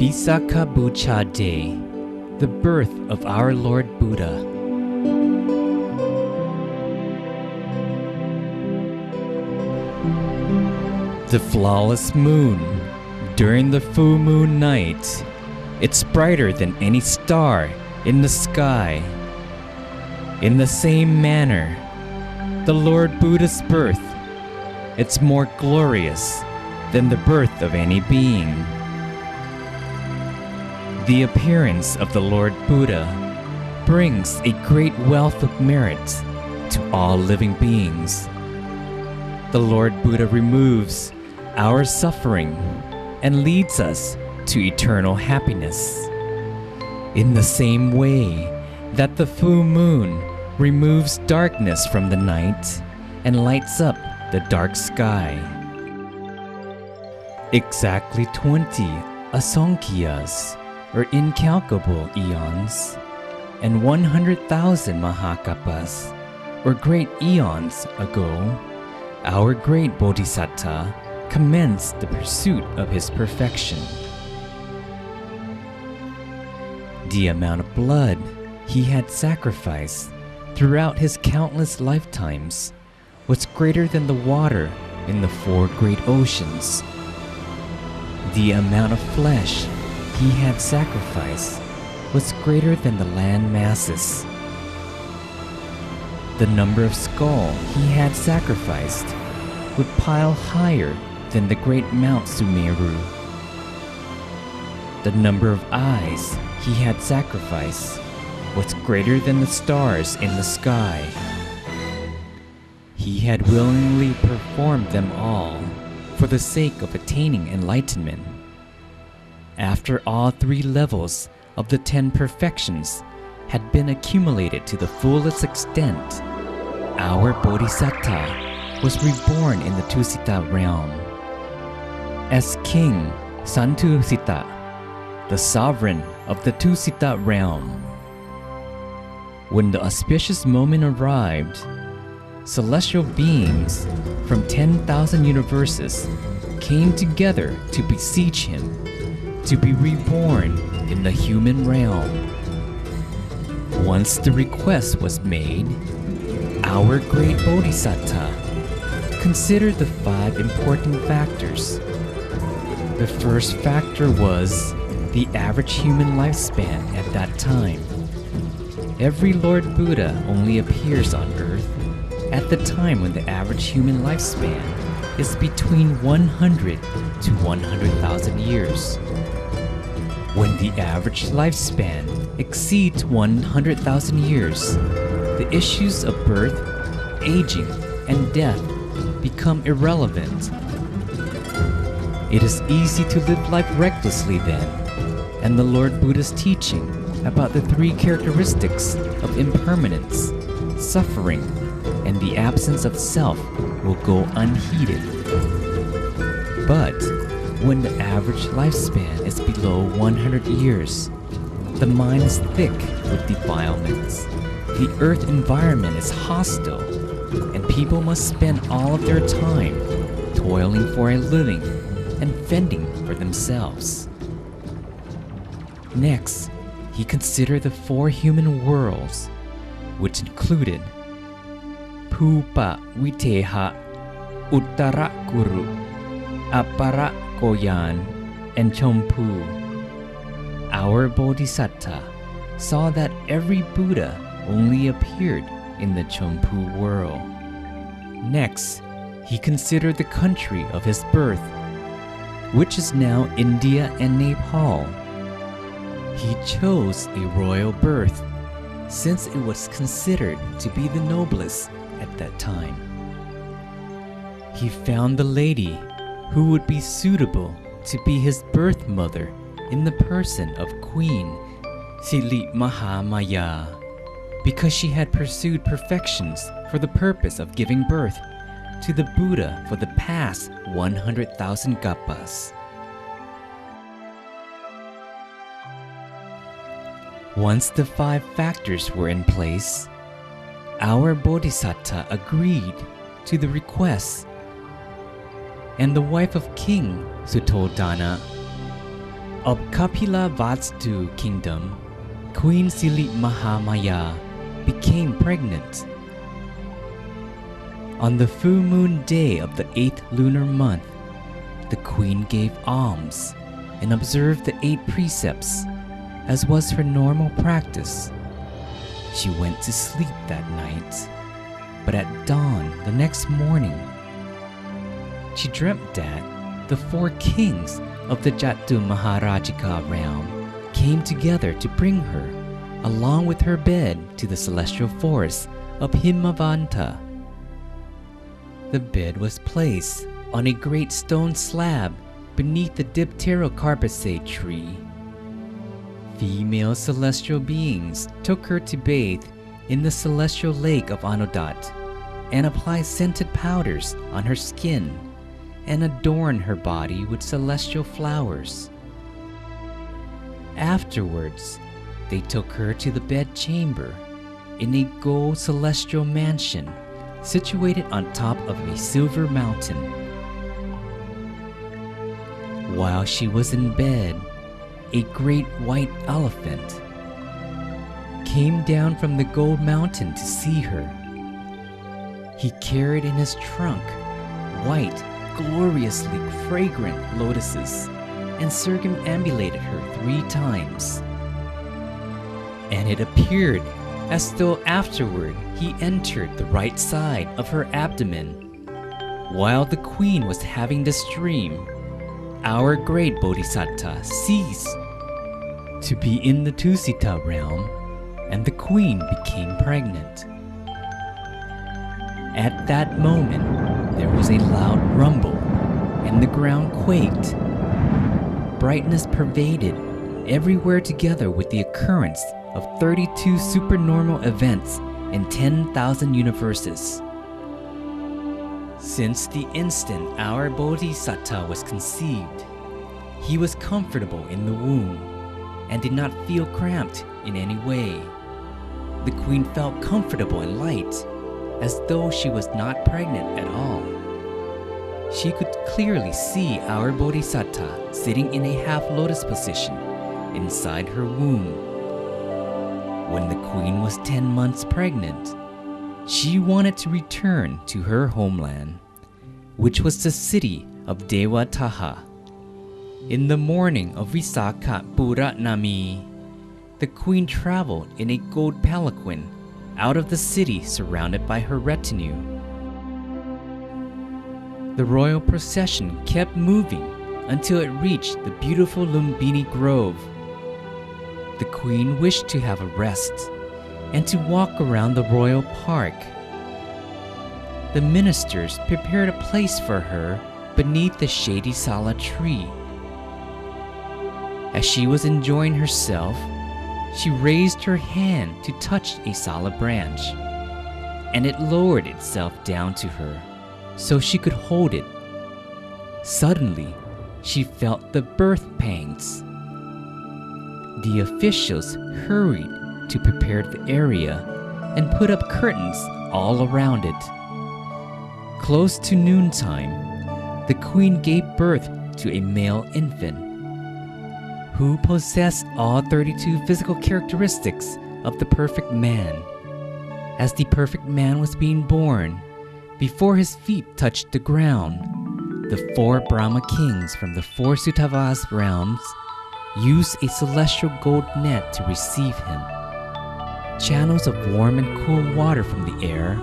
Visakha Puja Day, the birth of our Lord Buddha. The flawless moon, during the full moon night, it's brighter than any star in the sky. In the same manner, the Lord Buddha's birth, it's more glorious than the birth of any being. The appearance of the Lord Buddha brings a great wealth of merit to all living beings. The Lord Buddha removes our suffering and leads us to eternal happiness. In the same way that the full moon removes darkness from the night and lights up the dark sky. Exactly 20 asankhya's, or incalculable eons, and 100,000 mahakapas, or great eons ago, our great Bodhisattva commenced the pursuit of his perfection. The amount of blood he had sacrificed throughout his countless lifetimes was greater than the water in the four great oceans. The amount of flesh he had sacrificed was greater than the land masses. The number of skull he had sacrificed would pile higher than the great Mount Sumeru. The number of eyes he had sacrificed was greater than the stars in the sky. He had willingly performed them all for the sake of attaining enlightenment. After all three levels of the 10 perfections had been accumulated to the fullest extent, our Bodhisattva was reborn in the Tusita realm as King Santusita, the sovereign of the Tusita realm. When the auspicious moment arrived, celestial beings from 10,000 universes came together to beseech him to be reborn in the human realm. Once the request was made, our great Bodhisattva considered the 5 important factors. The first factor was the average human lifespan at that time. Every Lord Buddha only appears on earth at the time when the average human lifespan is between 100 to 100,000 years. When the average lifespan exceeds 100,000 years, the issues of birth, aging, and death become irrelevant. It is easy to live life recklessly then, and the Lord Buddha's teaching about the 3 characteristics of impermanence, suffering, and the absence of self will go unheeded. But when the average lifespan is below 100 years, the mind is thick with defilements, the earth environment is hostile, and people must spend all of their time toiling for a living and fending for themselves. Next, he considered the 4 human worlds, which included Pupa Viteha, Uttara Guru, Apara Goyan, and Chompu. Our Bodhisattva saw that every Buddha only appeared in the Chompu world. Next, he considered the country of his birth, which is now India and Nepal. He chose a royal birth since it was considered to be the noblest at that time. He found the lady who would be suitable to be his birth mother in the person of Queen Sili Mahamaya, because she had pursued perfections for the purpose of giving birth to the Buddha for the past 100,000 kappas. Once the 5 factors were in place, our Bodhisattva agreed to the request, and the wife of King Suttodana Of Kapilavastu kingdom, Queen Sili Mahamaya became pregnant. On the full moon day of the 8th lunar month, the queen gave alms and observed the 8 precepts, as was her normal practice. She went to sleep that night, but at dawn the next morning, she dreamt that the 4 kings of the Jatu Maharajika realm came together to bring her, along with her bed, to the celestial forest of Himavanta. The bed was placed on a great stone slab beneath the Dipterocarpacea tree. Female celestial beings took her to bathe in the celestial lake of Anodat and apply scented powders on her skin and adorn her body with celestial flowers. Afterwards, they took her to the bedchamber in a gold celestial mansion situated on top of a silver mountain. While she was in bed, a great white elephant came down from the gold mountain to see her. He carried in his trunk white, gloriously fragrant lotuses and circumambulated her 3 times. And it appeared as though afterward he entered the right side of her abdomen. While the queen was having this dream, our great Bodhisattva ceased to be in the Tusita realm, and the queen became pregnant. At that moment, there was a loud rumble, and the ground quaked. Brightness pervaded everywhere together with the occurrence of 32 supernormal events in 10,000 universes. Since the instant our Bodhisattva was conceived, he was comfortable in the womb and did not feel cramped in any way. The queen felt comfortable and light, as though she was not pregnant at all. She could clearly see our Bodhisattva sitting in a half-lotus position inside her womb. When the queen was 10 months pregnant, she wanted to return to her homeland, which was the city of Dewataha. In the morning of Visakha Puja, the queen traveled in a gold palanquin out of the city surrounded by her retinue. The royal procession kept moving until it reached the beautiful Lumbini Grove. The queen wished to have a rest and to walk around the royal park. The ministers prepared a place for her beneath the shady sala tree. As she was enjoying herself, she raised her hand to touch a sala branch, and it lowered itself down to her so she could hold it. Suddenly, she felt the birth pangs. The officials hurried to prepare the area and put up curtains all around it. Close to noontime, the queen gave birth to a male infant who possessed all 32 physical characteristics of the perfect man. As the perfect man was being born, before his feet touched the ground, the 4 Brahma kings from the 4 Sutavas realms used a celestial gold net to receive him. Channels of warm and cool water from the air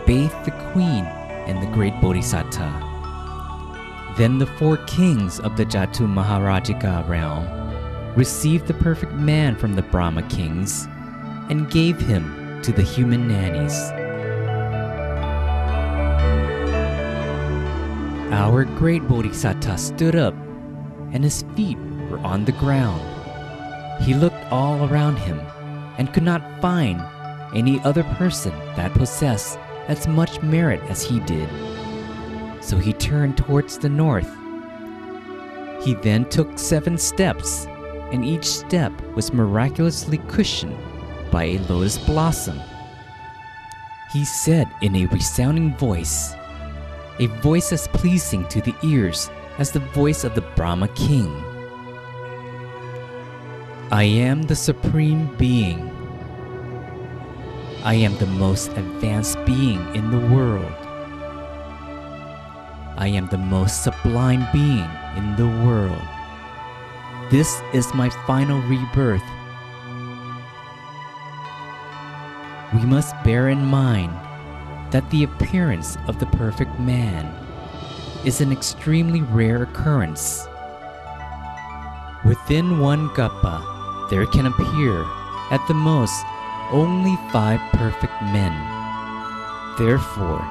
bathed the queen and the great Bodhisattva. Then the 4 kings of the Jatu Maharajika realm received the perfect man from the Brahma kings and gave him to the human nannies. Our great Bodhisattva stood up, and his feet were on the ground. He looked all around him and could not find any other person that possessed as much merit as he did. So he turned towards the north. He then took 7 steps, and each step was miraculously cushioned by a lotus blossom. He said in a resounding voice, a voice as pleasing to the ears as the voice of the Brahma king, I am the Supreme Being. I am the most advanced being in the world. I am the most sublime being in the world. This is my final rebirth. We must bear in mind that the appearance of the perfect man is an extremely rare occurrence. Within one kappa, there can appear, at the most, only 5 perfect men. Therefore,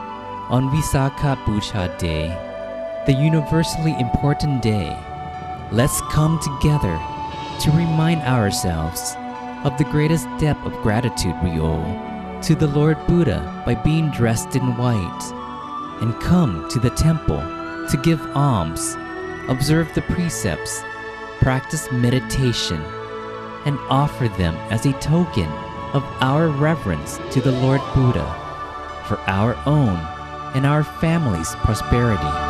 on Visakha Puja Day, the universally important day, let's come together to remind ourselves of the greatest debt of gratitude we owe to the Lord Buddha by being dressed in white, and come to the temple to give alms, observe the precepts, practice meditation, and offer them as a token of our reverence to the Lord Buddha for our own and our family's prosperity.